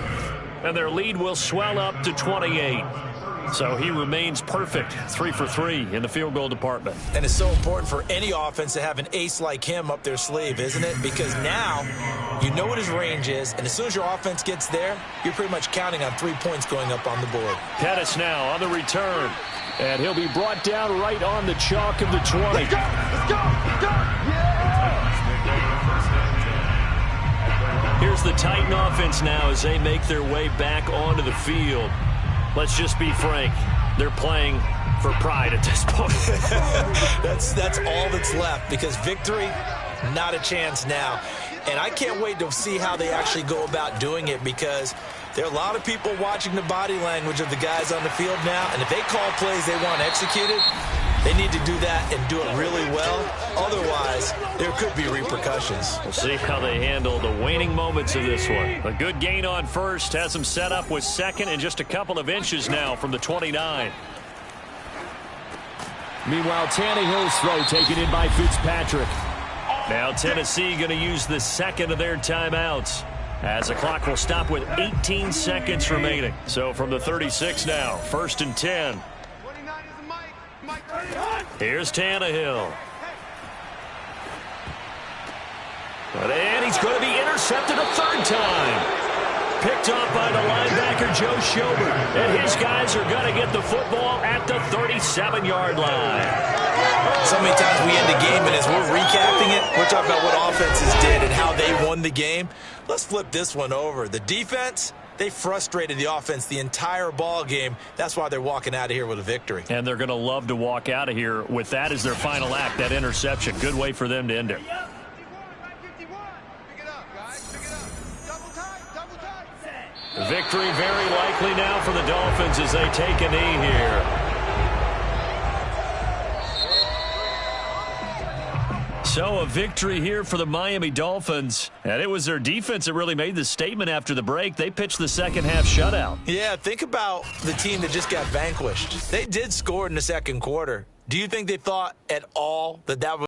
and their lead will swell up to 28. So he remains perfect, 3 for 3 in the field goal department. And it's so important for any offense to have an ace like him up their sleeve, isn't it? Because now you know what his range is, and as soon as your offense gets there, you're pretty much counting on 3 points going up on the board. Pettis now on the return, and he'll be brought down right on the chalk of the 20. Let's go! Let's go! Let's go! Here's the Titan offense now as they make their way back onto the field. Let's just be frank, they're playing for pride at this point. That's all that's left, because victory, not a chance now. And I can't wait to see how they actually go about doing it, because there are a lot of people watching the body language of the guys on the field now, and if they call plays they want executed, they need to do that and do it really well. Otherwise, there could be repercussions. We'll see how they handle the waning moments of this one. A good gain on first has them set up with second and just a couple of inches now from the 29. Meanwhile, Tannehill's throw taken in by Fitzpatrick. Now Tennessee going to use the second of their timeouts, as the clock will stop with 18 seconds remaining. So from the 36 now, 1st and 10. Here's Tannehill. And he's going to be intercepted a 3rd time. Picked off by the linebacker, Joe Schobert. And his guys are going to get the football at the 37-yard line. So many times we end the game, and as we're recapping it, we're talking about what offenses did and how they won the game. Let's flip this one over. The defense, they frustrated the offense the entire ball game. That's why they're walking out of here with a victory. And they're going to love to walk out of here with that as their final act, that interception. Good way for them to end it. Victory very likely now for the Dolphins as they take a knee here. So a victory here for the Miami Dolphins. And it was their defense that really made the statement after the break. They pitched the second half shutout. Yeah, think about the team that just got vanquished. They did score in the second quarter. Do you think they thought at all that that was